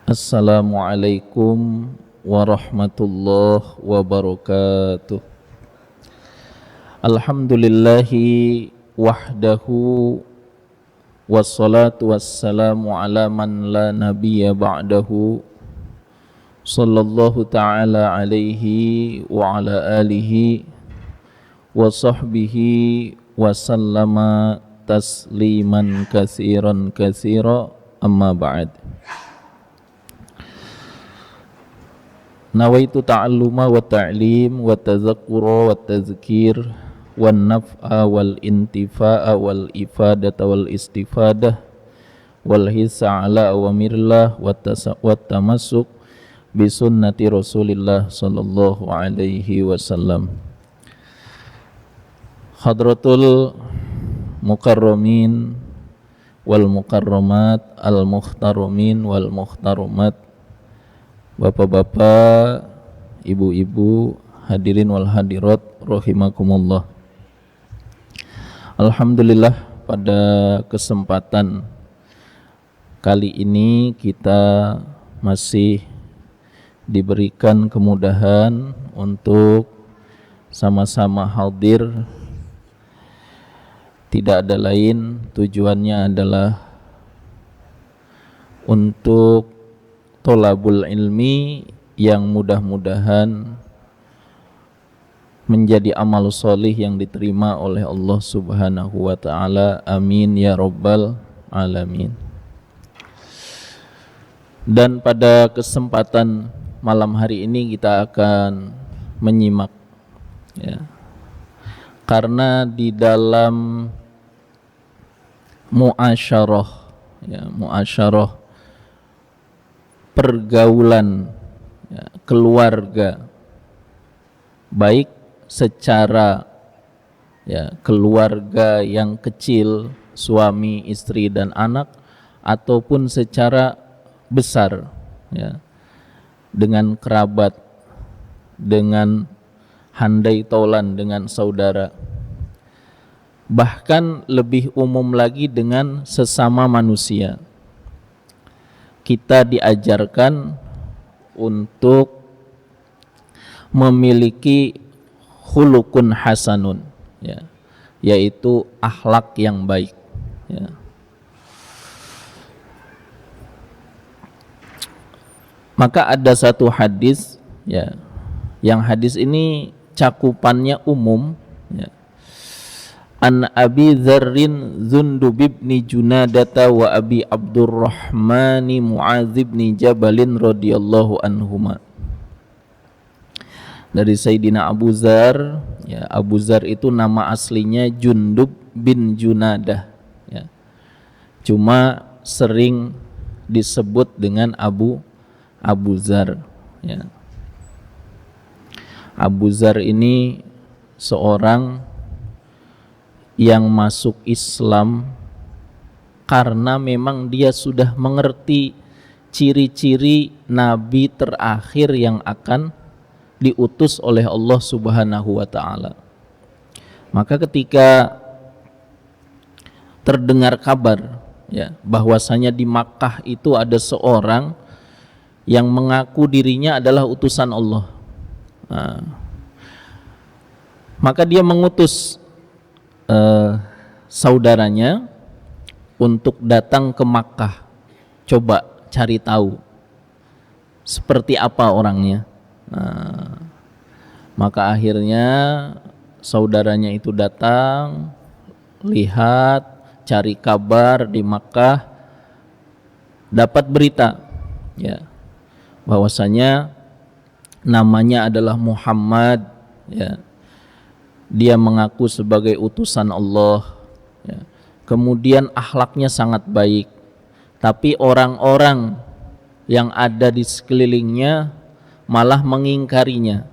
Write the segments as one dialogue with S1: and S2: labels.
S1: Assalamualaikum warahmatullahi wabarakatuh. Alhamdulillahi wahdahu wassalatu wassalamu ala man la nabiyya ba'dahu sallallahu ta'ala alaihi wa ala alihi wa sahbihi wa sallama tasliman katsiran katsira amma ba'd. Nawaitu ta'alluma wa ta'lim wa tazakkura wa tazkir wa naf'a wal intifa'a wal ifadata wal istifadah wal hissa ala awamirillah wa tamassuk bi sunnati Rasulillah sallallahu alaihi wasallam. Hadratul mukarramin wal mukarramat al muhtaramin wal muhtaramat, bapak-bapak, ibu-ibu, hadirin wal hadirat rahimakumullah. Alhamdulillah, pada kesempatan kali ini kita masih diberikan kemudahan untuk sama-sama hadir. Tidak ada lain, tujuannya adalah untuk tolabul ilmi yang mudah-mudahan menjadi amal solih yang diterima oleh Allah subhanahu wa ta'ala. Amin ya rabbal alamin. Dan pada kesempatan malam hari ini kita akan menyimak, ya, karena di dalam muasyarah, ya, muasyarah pergaulan, ya, keluarga, baik secara, ya, keluarga yang kecil, suami, istri dan anak, ataupun secara besar, ya, dengan kerabat, dengan handai tolan, dengan saudara, bahkan lebih umum lagi dengan sesama manusia. Kita diajarkan untuk memiliki khulukun hasanun, ya, yaitu akhlak yang baik, ya. Maka ada satu hadis, ya, yang hadis ini cakupannya umum, ya. An Abi Dzarrin Dzundub bin Junadata wa Abi Abdurrahman Mu'adz bin Jabalin radhiyallahu anhuma. Dari Sayyidina Abu Dzar, ya, Abu Dzar itu nama aslinya Jundub bin Junadah, ya. Cuma sering disebut dengan Abu Dzar, ya. Abu Dzar ini seorang yang masuk Islam karena memang dia sudah mengerti ciri-ciri nabi terakhir yang akan diutus oleh Allah Subhanahu wa ta'ala. Maka ketika terdengar kabar, ya, bahwasanya di Makkah itu ada seorang yang mengaku dirinya adalah utusan Allah, nah, maka dia mengutus saudaranya untuk datang ke Makkah, coba cari tahu seperti apa orangnya. Nah, maka akhirnya saudaranya itu datang, lihat, cari kabar di Makkah, dapat berita, ya, bahwasanya namanya adalah Muhammad, ya. Dia mengaku sebagai utusan Allah, ya. Kemudian akhlaknya sangat baik, tapi orang-orang yang ada di sekelilingnya malah mengingkarinya,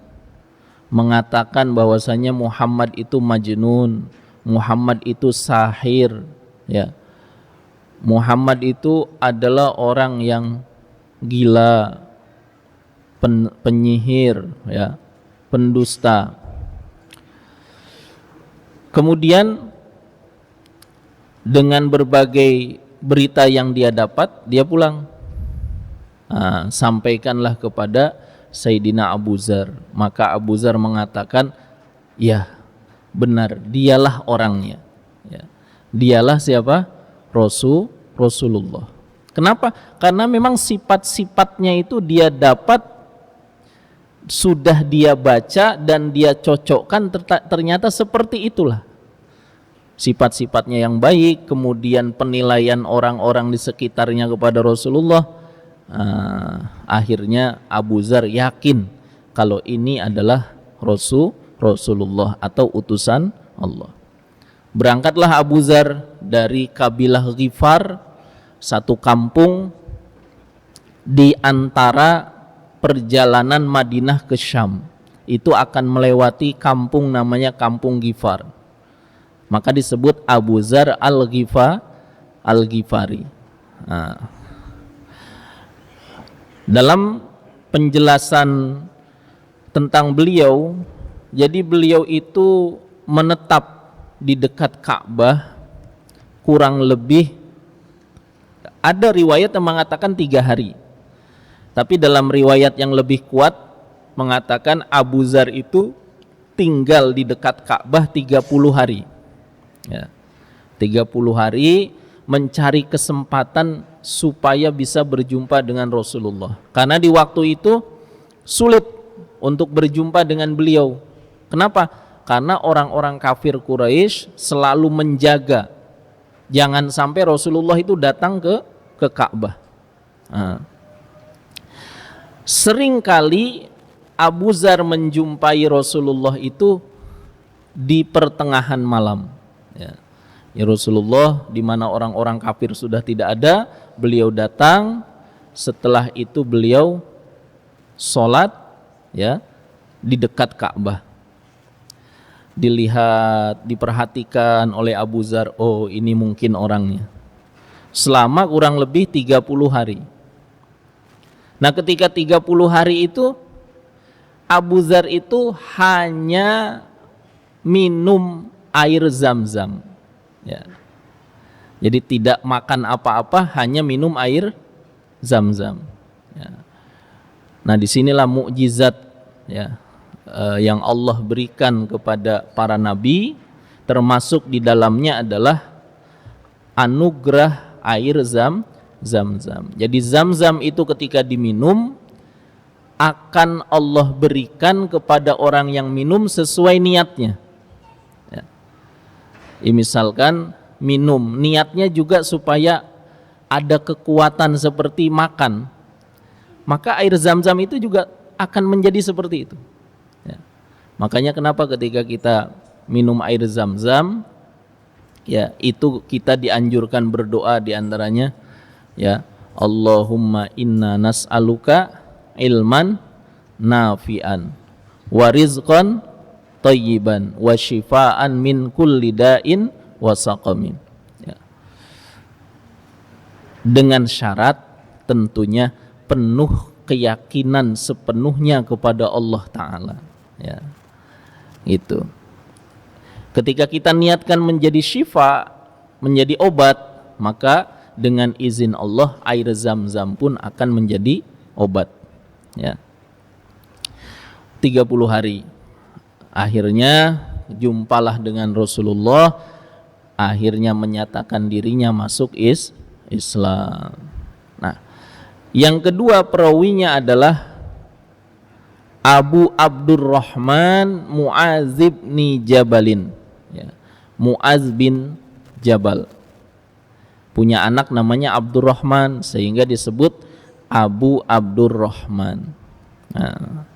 S1: mengatakan bahwasanya Muhammad itu majnun, Muhammad itu sahir, ya. Muhammad itu adalah orang yang gila, penyihir, ya, pendusta. Kemudian dengan berbagai berita yang dia dapat, dia pulang. sampaikanlah kepada Sayyidina Abu Dzar. Maka Abu Dzar mengatakan, ya benar, dialah orangnya. Ya. Dialah siapa? Rasulullah. Kenapa? Karena memang sifat-sifatnya itu dia dapat, sudah dia baca dan dia cocokkan, ternyata seperti itulah sifat-sifatnya yang baik. Kemudian penilaian orang-orang di sekitarnya kepada Rasulullah, akhirnya Abu Dzar yakin kalau ini adalah Rasulullah atau utusan Allah. Berangkatlah Abu Dzar dari kabilah Ghifar, satu kampung di antara perjalanan Madinah ke Syam. Itu akan melewati kampung namanya kampung Ghifar. Maka disebut Abu Dzar Al-Ghifari. Dalam penjelasan tentang beliau, jadi beliau itu menetap di dekat Ka'bah kurang lebih, ada riwayat yang mengatakan 3 hari, tapi dalam riwayat yang lebih kuat mengatakan Abu Dzar itu tinggal di dekat Ka'bah 30 hari. Ya, 30 hari mencari kesempatan supaya bisa berjumpa dengan Rasulullah. Karena di waktu itu sulit untuk berjumpa dengan beliau. Kenapa? Karena orang-orang kafir Quraisy selalu menjaga jangan sampai Rasulullah itu datang ke Ka'bah. Seringkali Abu Dzar menjumpai Rasulullah itu di pertengahan malam. Ya Rasulullah di mana orang-orang kafir sudah tidak ada, beliau datang. Setelah itu beliau sholat ya di dekat Ka'bah. Dilihat, diperhatikan oleh Abu Dzar, oh ini mungkin orangnya. Selama kurang lebih 30 hari. Nah ketika 30 hari itu Abu Dzar itu hanya minum air Zam-Zam. Ya. Jadi tidak makan apa-apa, hanya minum air Zam-Zam. Ya. Nah disinilah mukjizat ya, yang Allah berikan kepada para nabi, termasuk di dalamnya adalah anugerah air Zam-Zam. Jadi Zam-Zam itu ketika diminum akan Allah berikan kepada orang yang minum sesuai niatnya. Ya. Misalkan minum, niatnya juga supaya ada kekuatan seperti makan, maka air Zam-Zam itu juga akan menjadi seperti itu. Ya. Makanya kenapa ketika kita minum air Zam-Zam, ya itu kita dianjurkan berdoa diantaranya, ya Allahumma inna nas'aluka ilman nafi'an wa rizqan thayyiban wa shifaan min kulli da'in wa saqamin. Ya. Dengan syarat tentunya penuh keyakinan sepenuhnya kepada Allah Ta'ala. Ya. Itu. Ketika kita niatkan menjadi syifa, menjadi obat, maka dengan izin Allah air Zam-Zam pun akan menjadi obat. Ya. 30 hari. Akhirnya jumpalah dengan Rasulullah, akhirnya menyatakan dirinya masuk Islam. Nah, yang kedua perawinya adalah Abu Abdurrahman Mu'adz bin Jabalin. Ya. Mu'adz bin Jabal punya anak namanya Abdurrahman, sehingga disebut Abu Abdurrahman. Nah.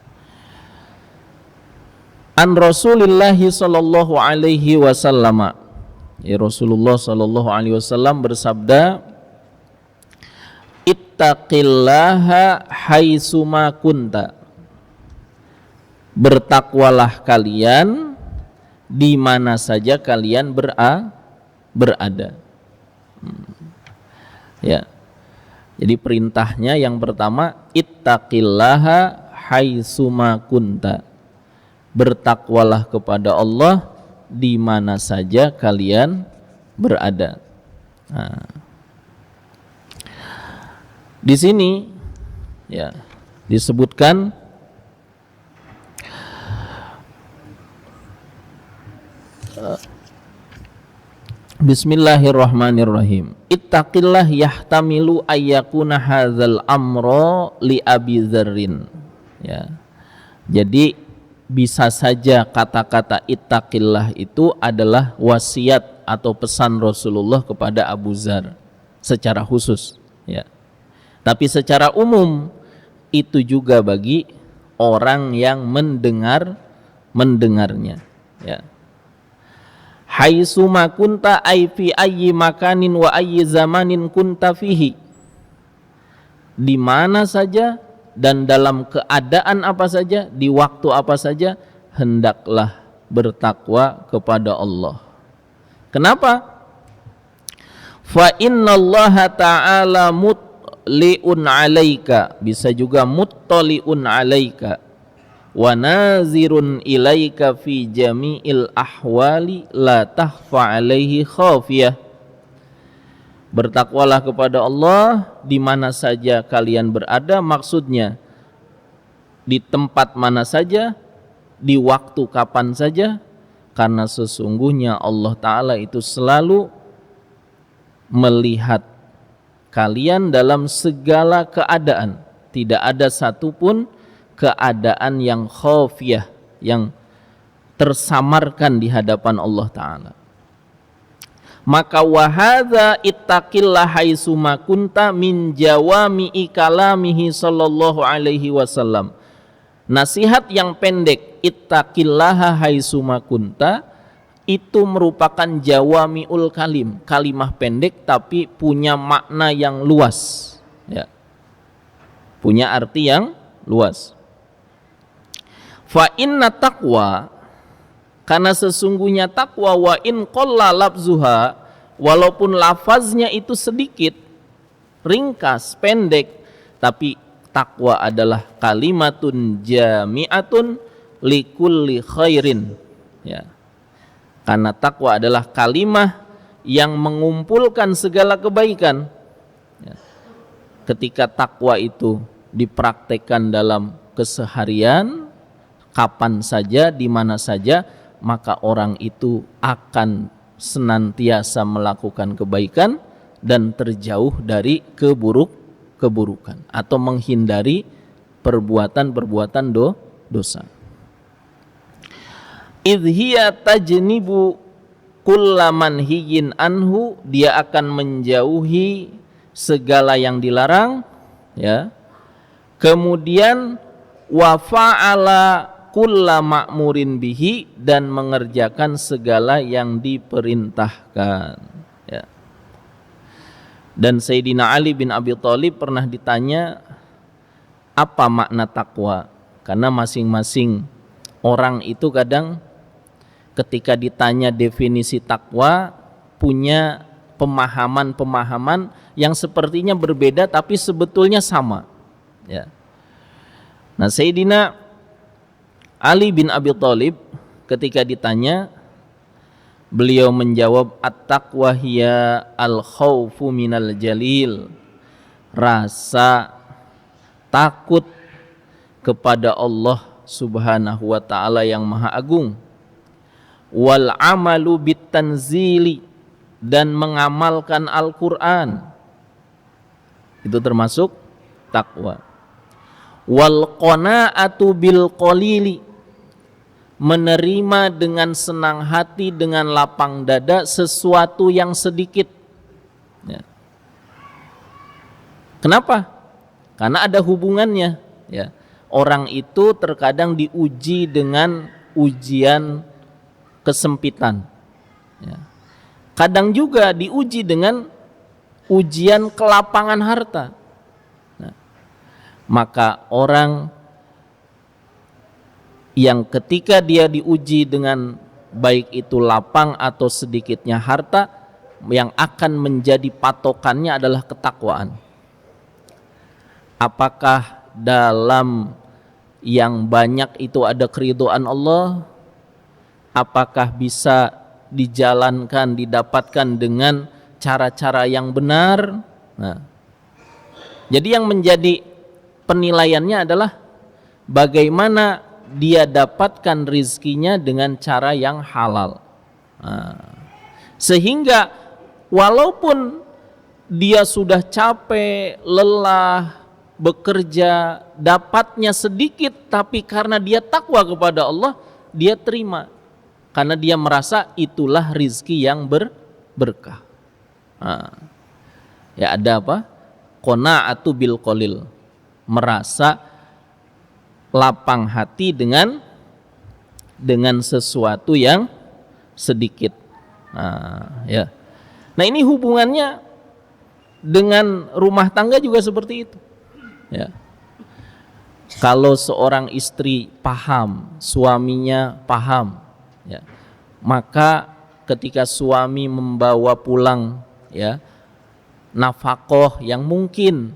S1: An Rasulillah sallallahu alaihi wasallam. Ya, Rasulullah sallallahu alaihi wasallam bersabda, ittaqillaha haitsuma kunta. Bertakwalah kalian di mana saja kalian berada. Ya. Jadi perintahnya yang pertama, ittaqillaha haitsuma kunta. Bertakwalah kepada Allah di mana saja kalian berada. Nah. Di sini Ya, disebutkan Bismillahirrahmanirrahim. Ittaqillah yahtamilu ayyakuna hadzal amra li Abi Dzarrin. Ya. Jadi bisa saja kata-kata ittaqillah itu adalah wasiat atau pesan Rasulullah kepada Abu Dzar secara khusus, ya. Tapi secara umum itu juga bagi orang yang mendengarnya, ya. Haitsuma kunta ay fi ayyi makanin wa ayyi zamanin kunta fihi, di mana saja dan dalam keadaan apa saja, di waktu apa saja, hendaklah bertakwa kepada Allah. Kenapa? Fa innallaha ta'ala mutli'un 'alaika, bisa juga muttali'un 'alaika wa nazirun ilaika fi jami'il ahwali la tahfa alaihi khafiyah. Bertakwalah kepada Allah di mana saja kalian berada, maksudnya di tempat mana saja, di waktu kapan saja, karena sesungguhnya Allah Ta'ala itu selalu melihat kalian dalam segala keadaan. Tidak ada satupun keadaan yang khafiyah, yang tersamarkan di hadapan Allah Ta'ala. Maka wahadza ittaqillah haitsuma kunta min jawami'i kalamihi sallallahu alaihi wasallam. Nasihat yang pendek ittaqillaha haitsuma kunta itu merupakan jawami'ul kalim, kalimah pendek tapi punya makna yang luas, ya. Punya arti yang luas. Fa inna taqwa, karena sesungguhnya takwa, wa in qalla lafzuha, walaupun lafaznya itu sedikit, ringkas, pendek, tapi takwa adalah kalimatun jami'atun likulli khairin, ya. Karena takwa adalah kalimah yang mengumpulkan segala kebaikan, ya. Ketika takwa itu dipraktekkan dalam keseharian, kapan saja, di mana saja, maka orang itu akan senantiasa melakukan kebaikan dan terjauh dari keburukan atau menghindari perbuatan-perbuatan dosa. Idhiya tajnibu kullaman hiyin anhu, dia akan menjauhi segala yang dilarang, ya. Kemudian wa fa'ala kulla ma'murin bihi, dan mengerjakan segala yang diperintahkan, ya. Dan Sayyidina Ali bin Abi Thalib pernah ditanya apa makna takwa, karena masing-masing orang itu kadang ketika ditanya definisi takwa punya pemahaman-pemahaman yang sepertinya berbeda tapi sebetulnya sama, ya. Nah, Sayyidina Ali bin Abi Thalib ketika ditanya, beliau menjawab, at-taqwa hiya al-khawfu minal jalil, rasa takut kepada Allah Subhanahu wa ta'ala yang maha agung, wal amalu bitanzili, dan mengamalkan Al-Quran, itu termasuk takwa. Wal qanaatu bil qalili, menerima dengan senang hati, dengan lapang dada sesuatu yang sedikit, ya. Kenapa? Karena ada hubungannya, ya. Orang itu terkadang diuji dengan ujian kesempitan, ya. Kadang juga diuji dengan ujian kelapangan harta. Maka orang yang ketika dia diuji dengan baik itu lapang atau sedikitnya harta, yang akan menjadi patokannya adalah ketakwaan. Apakah dalam yang banyak itu ada keridhaan Allah? Apakah bisa dijalankan, didapatkan dengan cara-cara yang benar? Nah, jadi yang menjadi penilaiannya adalah bagaimana dia dapatkan rizkinya dengan cara yang halal. Sehingga walaupun dia sudah capek, lelah, bekerja, dapatnya sedikit, tapi karena dia takwa kepada Allah, dia terima. Karena dia merasa itulah rizki yang berkah. Ya ada apa? Qana'atu bil qalil. Merasa lapang hati dengan sesuatu yang sedikit. Ya. Nah ini hubungannya dengan rumah tangga juga seperti itu. Ya. Kalau seorang istri paham, suaminya paham, ya, maka ketika suami membawa pulang, ya, nafkah yang mungkin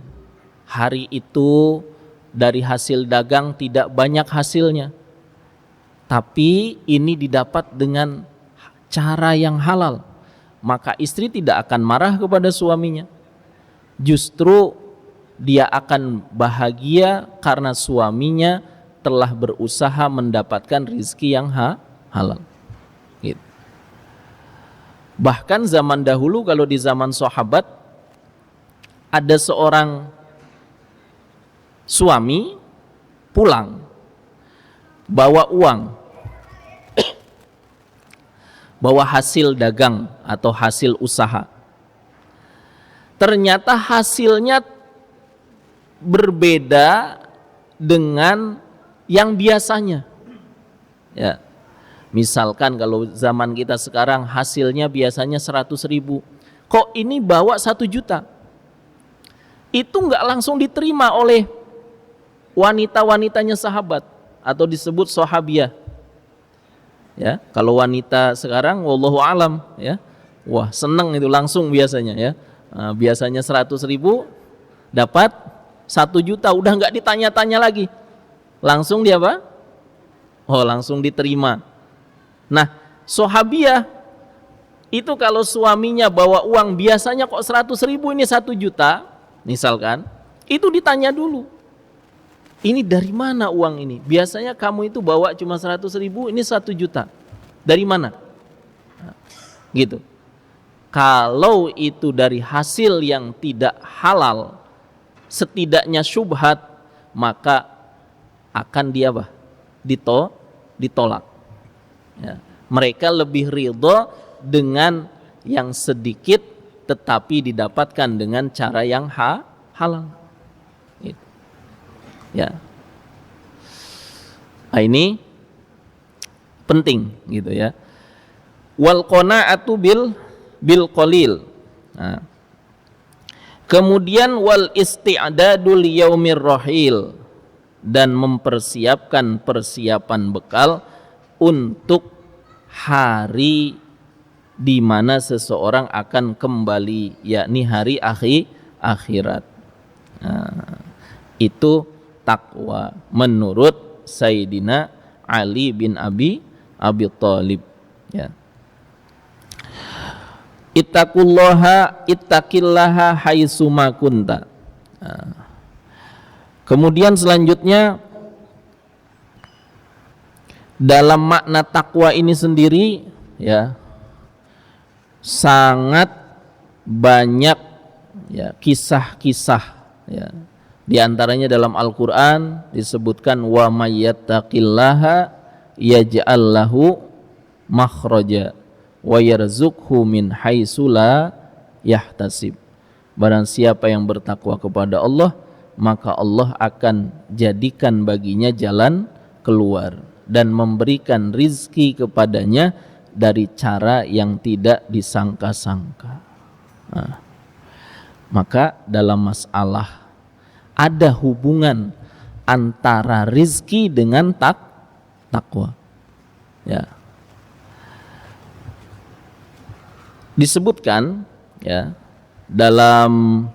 S1: hari itu dari hasil dagang tidak banyak hasilnya, tapi ini didapat dengan cara yang halal, maka istri tidak akan marah kepada suaminya. Justru dia akan bahagia karena suaminya telah berusaha mendapatkan rizki yang halal. Gitu. Bahkan zaman dahulu, kalau di zaman sahabat, ada seorang suami pulang bawa uang, bawa hasil dagang atau hasil usaha. Ternyata hasilnya berbeda dengan yang biasanya. Ya. Misalkan kalau zaman kita sekarang hasilnya biasanya 100.000, kok ini bawa 1 juta? Itu nggak langsung diterima oleh wanita-wanitanya sahabat atau disebut sahabiah. Ya, kalau wanita sekarang wallahu alam, ya, wah seneng itu langsung biasanya, ya. Biasanya 100.000 dapat 1 juta, udah nggak ditanya-tanya lagi, langsung dia apa? Oh, langsung diterima. Nah, sahabiah itu kalau suaminya bawa uang biasanya kok 100.000, ini 1 juta misalkan, itu ditanya dulu, ini dari mana uang ini? Biasanya kamu itu bawa cuma 100.000, ini 1 juta. Dari mana? Nah, gitu. Kalau itu dari hasil yang tidak halal, setidaknya syubhat, maka akan dia apa? Ditolak. Ya. Mereka lebih ridho dengan yang sedikit tetapi didapatkan dengan cara yang halal. Ya, nah, ini penting gitu ya. Wal qana'atu bil qalil. Nah, kemudian wal isti'dadu li yaumir rahil, dan mempersiapkan persiapan bekal untuk hari di mana seseorang akan kembali, yakni hari akhirat. Nah, itu takwa menurut Sayyidina Ali bin Abi Thalib, ya. Ittaqillaha haitsuma kunta. Nah, kemudian selanjutnya dalam makna takwa ini sendiri, ya, sangat banyak, ya, kisah-kisah, ya. Di antaranya dalam Al-Quran disebutkan wa mayyattaqillaha yaj'al lahu makhraja wa yarzuqhu min haitsu la yahtasib. Barang siapa yang bertakwa kepada Allah, maka Allah akan jadikan baginya jalan keluar dan memberikan rizki kepadanya dari cara yang tidak disangka-sangka. Nah, maka dalam masalah ada hubungan antara rizki dengan takwa. Ya. Disebutkan, ya, dalam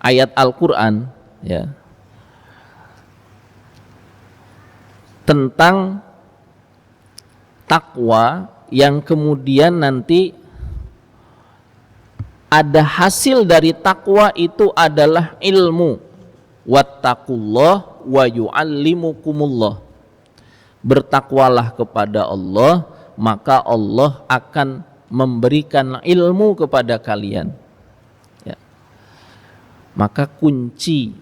S1: ayat Al-Quran, ya, tentang takwa yang kemudian nanti ada hasil dari takwa itu adalah ilmu. Wattaqullah wa yu'allimukumullah. Bertakwalah kepada Allah, maka Allah akan memberikan ilmu kepada kalian. Ya. Maka kunci,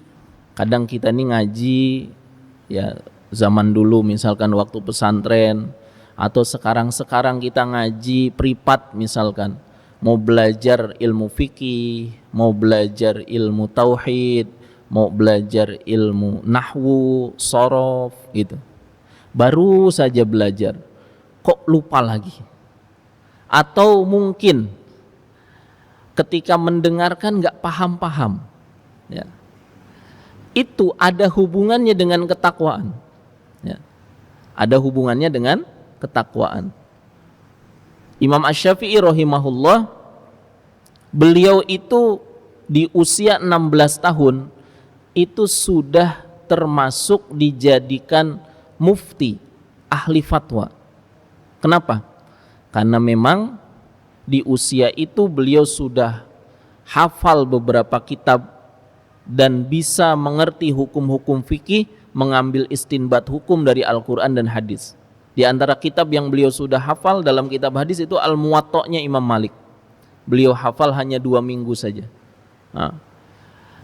S1: kadang kita nih ngaji, ya zaman dulu misalkan waktu pesantren, atau sekarang kita ngaji privat misalkan, mau belajar ilmu fikih, mau belajar ilmu tauhid, mau belajar ilmu nahwu, shorof gitu. Baru saja belajar, kok lupa lagi. Atau mungkin ketika mendengarkan gak paham-paham. Ya. Itu ada hubungannya dengan ketakwaan. Ya. Ada hubungannya dengan ketakwaan. Imam Asy-Syafi'i rahimahullah, beliau itu di usia 16 tahun itu sudah termasuk dijadikan mufti, ahli fatwa. Kenapa? Karena memang di usia itu beliau sudah hafal beberapa kitab dan bisa mengerti hukum-hukum fikih, mengambil istinbat hukum dari Al-Quran dan hadis. Di antara kitab yang beliau sudah hafal dalam kitab hadis itu Al-Muwatta'nya Imam Malik. Beliau hafal hanya 2 minggu saja. Nah,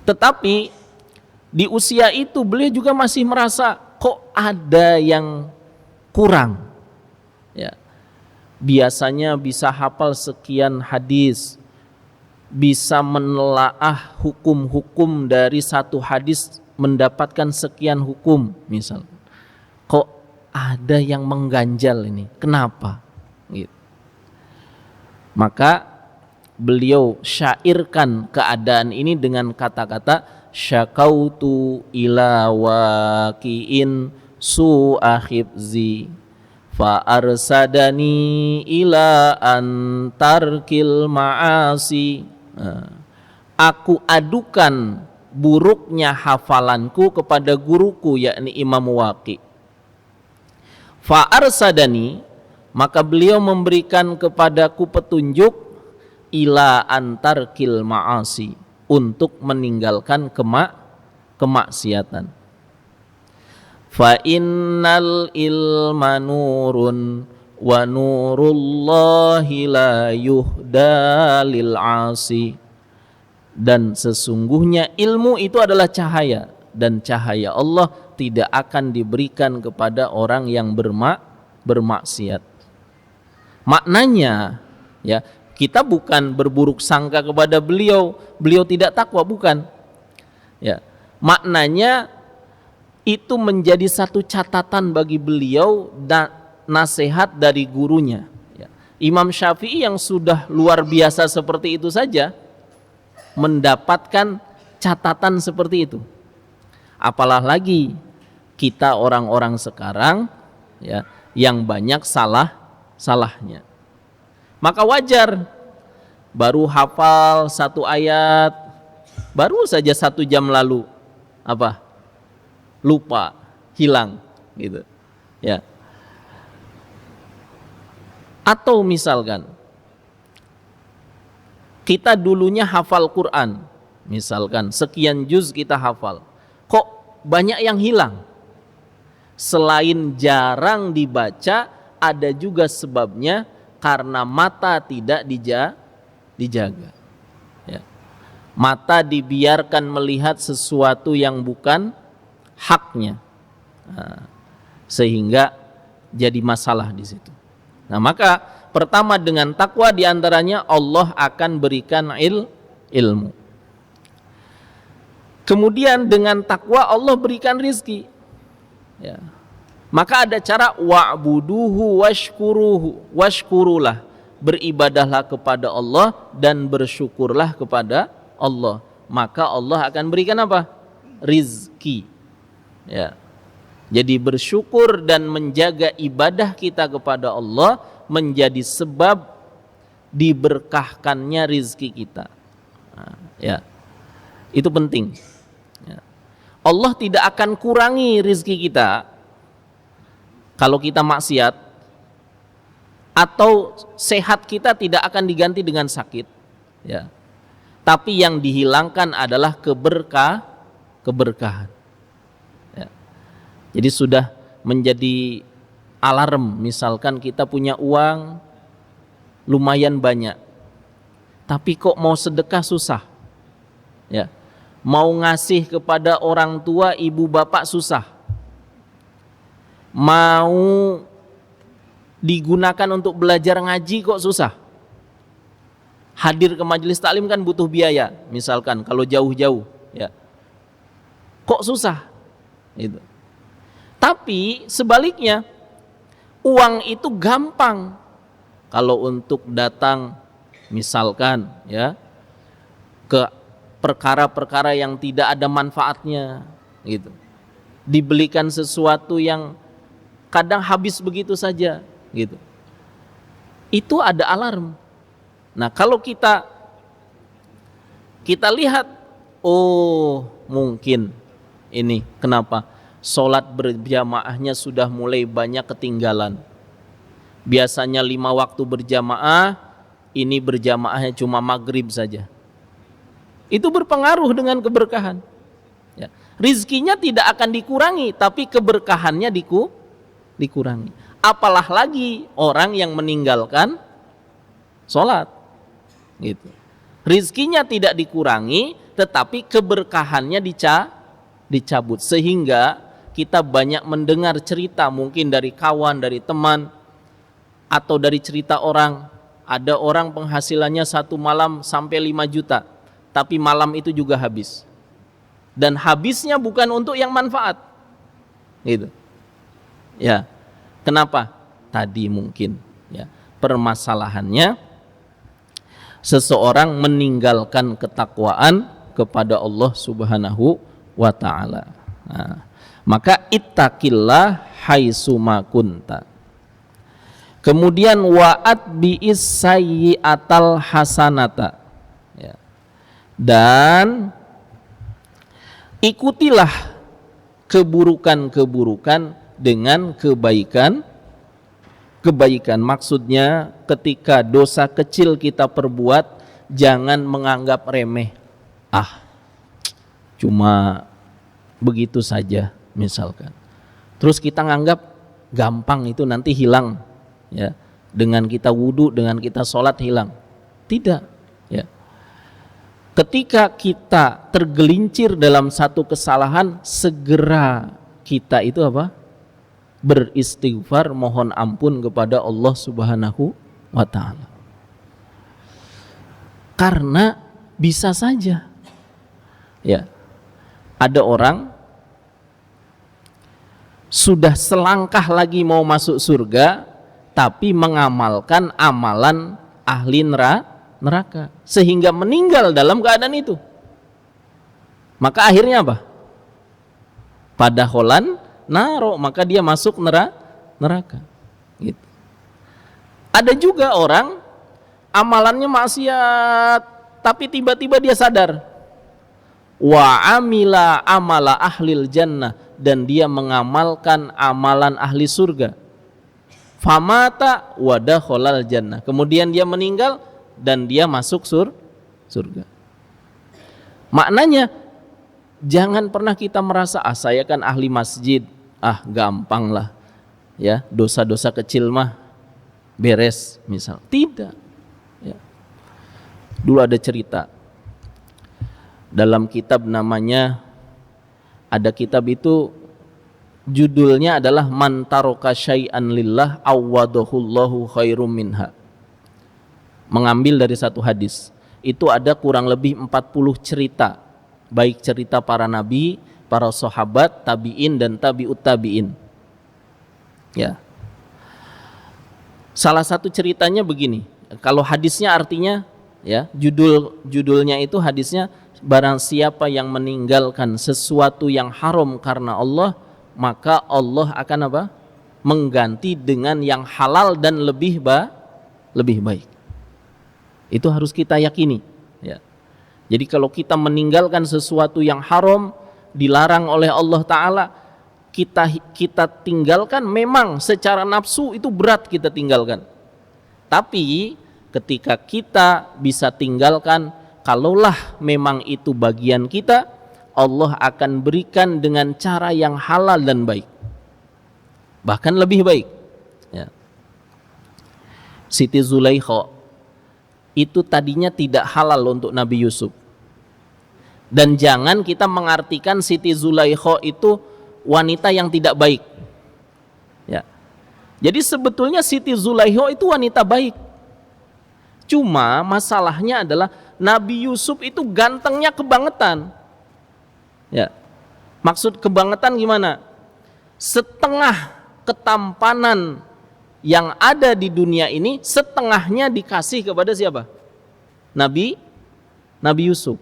S1: tetapi di usia itu beliau juga masih merasa kok ada yang kurang. Ya. Biasanya bisa hafal sekian hadis, bisa menelaah hukum-hukum dari satu hadis mendapatkan sekian hukum misal. Kok ada yang mengganjal ini? Kenapa? Gitu. Maka beliau syairkan keadaan ini dengan kata-kata syakautu ila waqi'in su'a khibzi fa arsadani ila antarkil ma'asi. Aku adukan buruknya hafalanku kepada guruku, yakni Imam Waqi'. Fa arsadani, maka beliau memberikan kepadaku petunjuk ila antarkil ma'asi, untuk meninggalkan kemaksiatan. Fa innal ilma nurun wa nurullahi la yuhda lil asi. Dan sesungguhnya ilmu itu adalah cahaya, dan cahaya Allah tidak akan diberikan kepada orang yang bermaksiat. Maknanya, ya, kita bukan berburuk sangka kepada beliau tidak takwa, bukan. Ya, maknanya itu menjadi satu catatan bagi beliau dan nasihat dari gurunya. Ya. Imam Syafi'i yang sudah luar biasa seperti itu saja mendapatkan catatan seperti itu. Apalah lagi kita orang-orang sekarang, ya, yang banyak salahnya. Maka wajar baru hafal 1 ayat, baru saja 1 jam lalu lupa, hilang gitu. Ya. Atau misalkan kita dulunya hafal Quran, misalkan sekian juz kita hafal, kok banyak yang hilang. Selain jarang dibaca, ada juga sebabnya karena mata tidak dijaga. Ya. Mata dibiarkan melihat sesuatu yang bukan haknya, sehingga jadi masalah di situ. Nah, maka pertama dengan takwa diantaranya Allah akan berikan ilmu. Kemudian dengan takwa Allah berikan rizki. Ya. Maka ada cara wa'buduhu washkurulah. Beribadahlah kepada Allah dan bersyukurlah kepada Allah. Maka Allah akan berikan apa? Rizki. Ya. Jadi bersyukur dan menjaga ibadah kita kepada Allah menjadi sebab diberkahkannya rizki kita. Nah, ya. Itu penting. Ya. Allah tidak akan kurangi rizki kita kalau kita maksiat, atau sehat kita tidak akan diganti dengan sakit, ya. Tapi yang dihilangkan adalah keberkahan. Ya. Jadi sudah menjadi alarm, misalkan kita punya uang lumayan banyak, tapi kok mau sedekah susah. Ya. Mau ngasih kepada orang tua, ibu bapak susah. Mau digunakan untuk belajar ngaji kok susah. Hadir ke majelis taklim kan butuh biaya, misalkan kalau jauh-jauh, ya. Kok susah? Itu. Tapi sebaliknya, uang itu gampang kalau untuk datang, misalkan, ya, ke perkara-perkara yang tidak ada manfaatnya, gitu. Dibelikan sesuatu yang kadang habis begitu saja, gitu. Itu ada alarm. Nah, kalau kita lihat, oh mungkin ini kenapa sholat berjamaahnya sudah mulai banyak ketinggalan. Biasanya 5 waktu berjamaah, ini berjamaahnya cuma maghrib saja. Itu berpengaruh dengan keberkahan. Ya. Rizkinya tidak akan dikurangi, tapi keberkahannya dikurangi. Apalah lagi orang yang meninggalkan sholat. Gitu. Rizkinya tidak dikurangi, tetapi keberkahannya dicabut. Sehingga kita banyak mendengar cerita mungkin dari kawan, dari teman, atau dari cerita orang. Ada orang penghasilannya satu malam sampai 5 juta, tapi malam itu juga habis. Dan habisnya bukan untuk yang manfaat. Gitu. Ya. Kenapa? Tadi mungkin, ya, permasalahannya seseorang meninggalkan ketakwaan kepada Allah Subhanahu wa ta'ala. Nah, maka ittaqillah haitsuma kunta. Kemudian wa'at bi'is sayyi'atal hasanata. Ya. Dan ikutilah keburukan-keburukan dengan kebaikan. Maksudnya ketika dosa kecil kita perbuat, jangan menganggap remeh. Cuma begitu saja misalkan. Terus kita nganggap gampang itu nanti hilang, ya. Dengan kita wudu, dengan kita sholat hilang. Tidak, ya. Ketika kita tergelincir dalam satu kesalahan, segera kita itu apa? Beristighfar, mohon ampun kepada Allah Subhanahu wa ta'ala. Karena bisa saja, ya, ada orang sudah selangkah lagi mau masuk surga, tapi mengamalkan amalan ahli neraka, sehingga meninggal dalam keadaan itu. Maka akhirnya apa? Padakholan naro, maka dia masuk neraka. Gitu. Ada juga orang amalannya maksiat, tapi tiba-tiba dia sadar. Wa amila amala ahlil jannah, dan dia mengamalkan amalan ahli surga. Famata wa dakhalal jannah. Kemudian dia meninggal dan dia masuk surga. Maknanya jangan pernah kita merasa saya kan ahli masjid, gampang lah, ya, dosa-dosa kecil mah beres misal. Tidak, ya. Dulu ada cerita dalam kitab, namanya, ada kitab itu judulnya adalah Man taraka syai'an lillah awwadahullahu khairum minha. Mengambil dari satu hadis. Itu ada kurang lebih 40 cerita, baik cerita para nabi, para sahabat, tabi'in dan tabi'ut tabi'in. Ya. Salah satu ceritanya begini. Kalau hadisnya artinya, ya, judulnya itu hadisnya, barang siapa yang meninggalkan sesuatu yang haram karena Allah, maka Allah akan apa? Mengganti dengan yang halal dan lebih baik. Itu harus kita yakini, ya. Jadi kalau kita meninggalkan sesuatu yang haram, dilarang oleh Allah Ta'ala, kita tinggalkan, memang secara nafsu itu berat kita tinggalkan. Tapi ketika kita bisa tinggalkan, kalaulah memang itu bagian kita, Allah akan berikan dengan cara yang halal dan baik, bahkan lebih baik. Ya. Siti Zulaikha itu tadinya tidak halal untuk Nabi Yusuf. Dan jangan kita mengartikan Siti Zulaikha itu wanita yang tidak baik. Ya. Jadi sebetulnya Siti Zulaikha itu wanita baik. Cuma masalahnya adalah Nabi Yusuf itu gantengnya kebangetan. Ya. Maksud kebangetan gimana? Setengah ketampanan yang ada di dunia ini, setengahnya dikasih kepada siapa? Nabi Yusuf.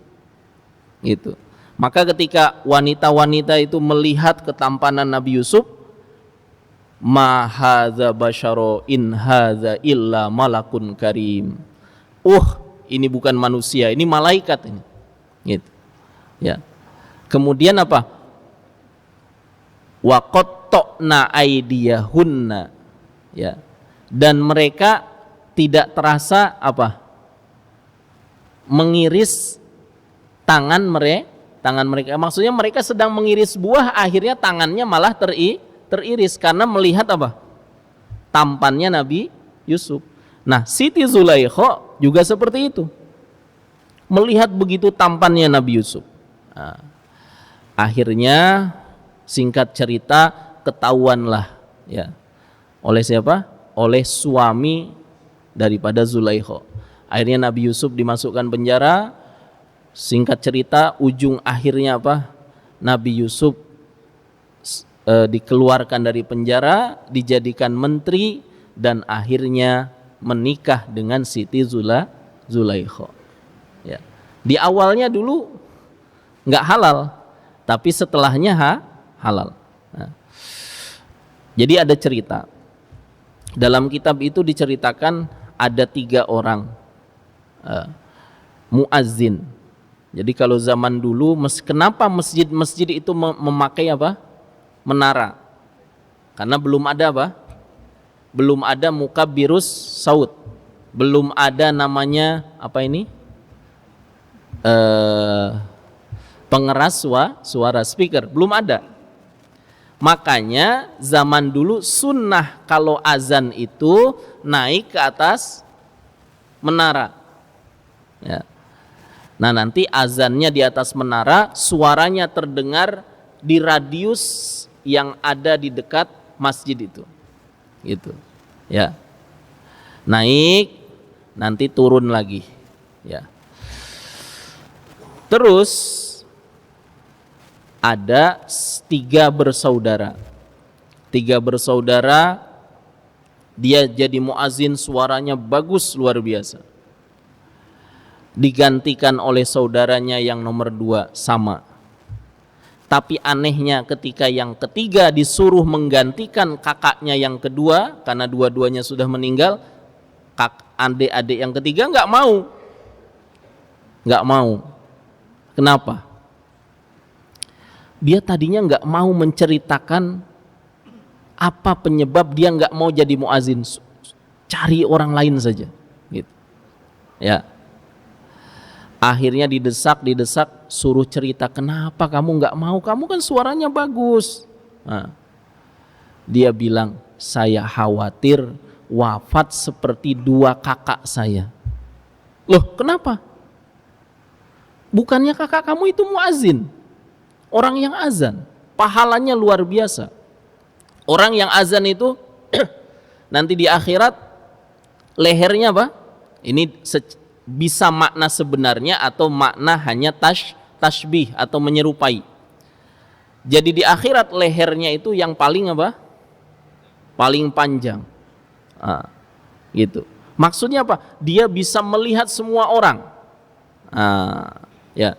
S1: Gitu. Maka ketika wanita-wanita itu melihat ketampanan Nabi Yusuf, ma hadza basyara in hadza illa malakun karim. Ini bukan manusia, ini malaikat ini. Gitu. Ya. Kemudian apa? Wa qatta'na aydiyahunna. Ya. Dan mereka tidak terasa apa? Mengiris tangan mereka. Maksudnya mereka sedang mengiris buah, akhirnya tangannya malah teriris karena melihat apa? Tampannya Nabi Yusuf. Nah, Siti Zulaikha juga seperti itu. Melihat begitu tampannya Nabi Yusuf. Nah, akhirnya singkat cerita ketahuanlah ya. Oleh siapa? Oleh suami daripada Zulaikha. Akhirnya Nabi Yusuf dimasukkan penjara. Singkat cerita, ujung akhirnya apa? Nabi Yusuf dikeluarkan dari penjara, dijadikan menteri, dan akhirnya menikah dengan Siti Zulaikha. Ya. Di awalnya dulu nggak halal, tapi setelahnya halal. Nah. Jadi ada cerita. Dalam kitab itu diceritakan ada 3 orang muazzin. Jadi kalau zaman dulu, kenapa masjid-masjid itu memakai apa? Menara. Karena belum ada apa? Belum ada mukabbirus saut. Belum ada namanya apa ini? Pengeras suara speaker. Belum ada. Makanya zaman dulu sunnah kalau azan itu naik ke atas menara. Ya. Nah nanti azannya di atas menara, suaranya terdengar di radius yang ada di dekat masjid itu, gitu, ya. Naik, nanti turun lagi, ya. Terus ada 3 bersaudara, dia jadi muazin, suaranya bagus luar biasa. Digantikan oleh saudaranya yang nomor 2 sama. Tapi anehnya ketika yang ketiga disuruh menggantikan kakaknya yang kedua, karena dua-duanya sudah meninggal, adik-adik yang ketiga nggak mau. Kenapa? Dia tadinya nggak mau menceritakan apa penyebab dia nggak mau jadi muazin, cari orang lain saja, gitu. Ya. Akhirnya didesak, suruh cerita, kenapa kamu nggak mau? Kamu kan suaranya bagus. Nah, dia bilang, saya khawatir wafat seperti 2 kakak saya. Loh, kenapa? Bukannya kakak kamu itu muazin, orang yang azan, pahalanya luar biasa. Orang yang azan itu nanti di akhirat lehernya apa? Ini bisa makna sebenarnya atau makna hanya tashbih atau menyerupai. Jadi di akhirat lehernya itu yang paling apa? Paling panjang. Gitu. Maksudnya apa? Dia bisa melihat semua orang. Ya.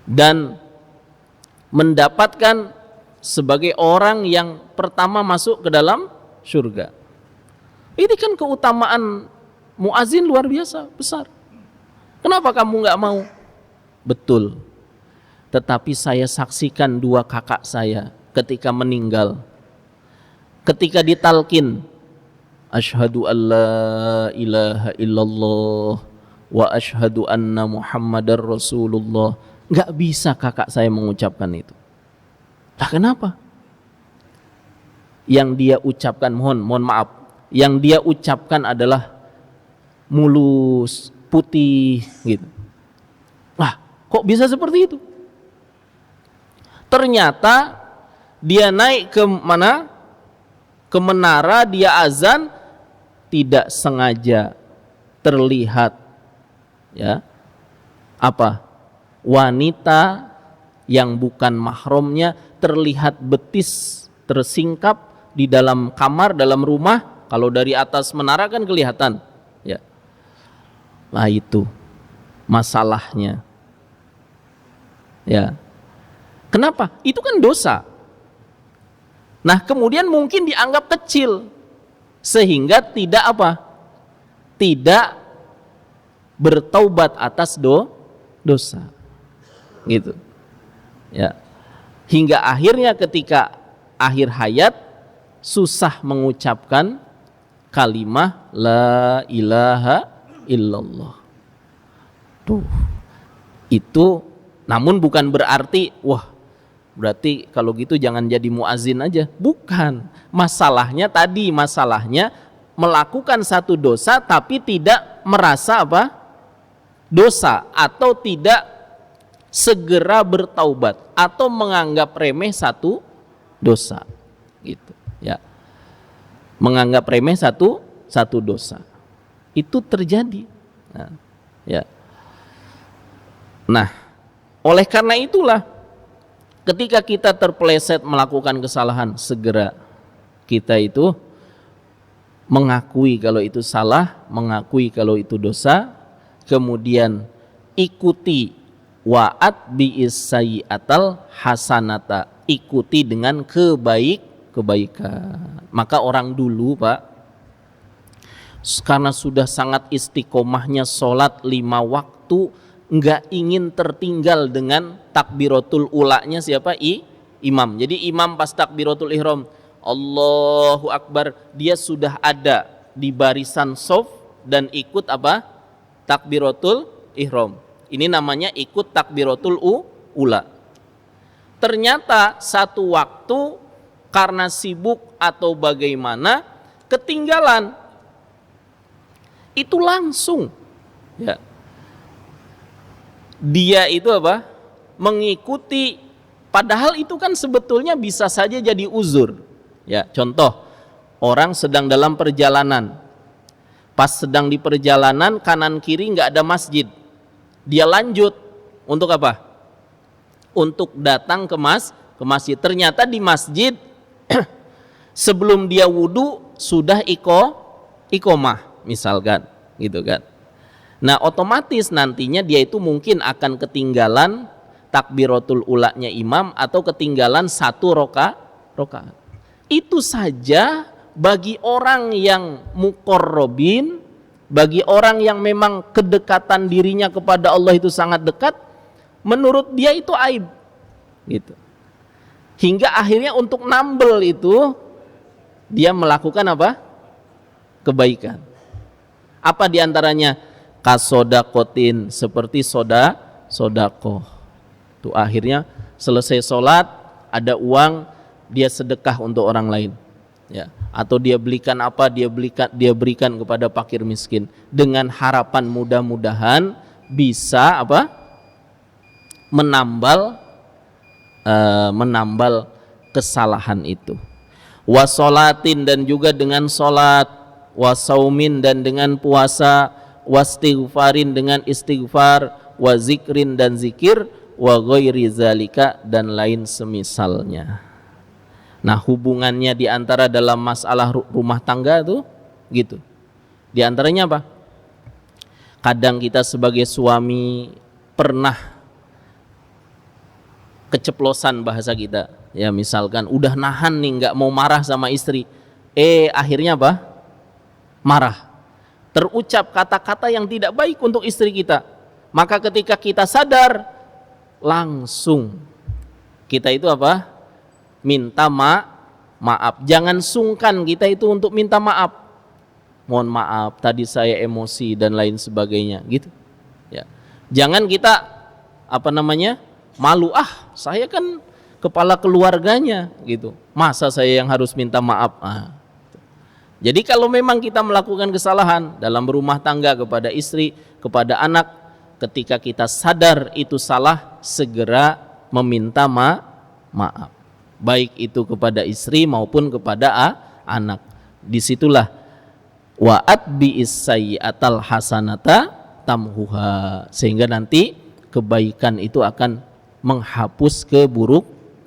S1: Dan mendapatkan sebagai orang yang pertama masuk ke dalam surga. Ini kan keutamaan muazin luar biasa besar. Kenapa kamu nggak mau? Betul. Tetapi saya saksikan 2 kakak saya ketika meninggal, ketika ditalkin, asyhadu alla ilaha illallah wa asyhadu anna muhammadar rasulullah, Nggak bisa kakak saya mengucapkan itu. Lah kenapa? Yang dia ucapkan, mohon maaf, yang dia ucapkan adalah mulus, putih gitu. Lah, kok bisa seperti itu? Ternyata dia naik ke mana? Ke menara, dia azan, tidak sengaja terlihat ya apa? Wanita yang bukan mahramnya, terlihat betis tersingkap di dalam kamar, dalam rumah. Kalau dari atas menara kan kelihatan ya. Nah itu masalahnya ya. Kenapa? Itu kan dosa. Nah kemudian mungkin dianggap kecil sehingga tidak apa? Tidak bertaubat atas dosa gitu ya. Hingga akhirnya ketika akhir hayat susah mengucapkan kalimah la ilaha illallah. Tuh. Itu namun bukan berarti wah berarti kalau gitu jangan jadi muazin aja. Bukan. Masalahnya melakukan satu dosa tapi tidak merasa apa? Dosa, atau tidak segera bertaubat, atau menganggap remeh satu dosa. Gitu, ya. Menganggap remeh satu dosa. Itu terjadi. Nah, ya. Nah, oleh karena itulah ketika kita terpeleset melakukan kesalahan, segera kita itu mengakui kalau itu salah, mengakui kalau itu dosa, kemudian ikuti wa'at bi'is sayyi'atal hasanata, ikuti dengan kebaikan. Maka orang dulu Pak, karena sudah sangat istiqomahnya sholat 5 waktu, nggak ingin tertinggal dengan takbiratul ulanya siapa? Imam. Jadi imam pas takbiratul ihram Allahu Akbar, dia sudah ada di barisan shaf dan ikut apa? Takbiratul ihram. Ini namanya ikut takbiratul ula. Ternyata satu waktu karena sibuk atau bagaimana ketinggalan. Itu langsung ya. Dia itu apa? Mengikuti, padahal itu kan sebetulnya bisa saja jadi uzur. Ya, contoh, orang sedang dalam perjalanan. Pas sedang di perjalanan, kanan kiri nggak ada masjid. Dia lanjut untuk apa? Untuk datang ke masjid. Ternyata di masjid sebelum dia wudhu sudah iqomah misalkan, gitu kan. Nah otomatis nantinya dia itu mungkin akan ketinggalan takbiratul ulanya imam atau ketinggalan satu rokaat. Itu saja bagi orang yang muqarrabin, bagi orang yang memang kedekatan dirinya kepada Allah itu sangat dekat, menurut dia itu aib gitu. Hingga akhirnya untuk nambel itu dia melakukan apa? Kebaikan. Apa diantaranya? Kasodakotin, seperti sodakoh. Tuh akhirnya selesai sholat ada uang, dia sedekah untuk orang lain. Ya, atau dia belikan apa? Dia berikan kepada fakir miskin dengan harapan mudah-mudahan bisa apa? Menambal kesalahan itu. Wasolatin, dan juga dengan solat, wasaumin, dan dengan puasa, wastighfarin, dengan istighfar, wazikrin, dan zikir, wa ghairi zalika, dan lain semisalnya. Nah hubungannya diantara dalam masalah rumah tangga tuh gitu. Di antaranya apa? Kadang kita sebagai suami pernah keceplosan bahasa kita, ya misalkan udah nahan nih nggak mau marah sama istri, akhirnya apa? Marah, terucap kata-kata yang tidak baik untuk istri kita. Maka ketika kita sadar, langsung kita itu apa? Minta maaf. Jangan sungkan kita itu untuk minta maaf. Mohon maaf, tadi saya emosi dan lain sebagainya, gitu. Ya. Jangan kita malu, saya kan kepala keluarganya gitu, masa saya yang harus minta maaf. Jadi kalau memang kita melakukan kesalahan dalam berumah tangga kepada istri, kepada anak, ketika kita sadar itu salah, segera meminta maaf, baik itu kepada istri maupun kepada anak. Disitulah wa'at bi'is sayyi'atal hasanata tamhuha, sehingga nanti kebaikan itu akan menghapus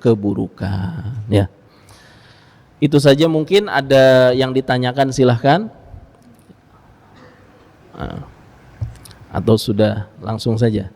S1: keburukan, ya. Itu saja, mungkin ada yang ditanyakan, silahkan. Atau sudah langsung saja.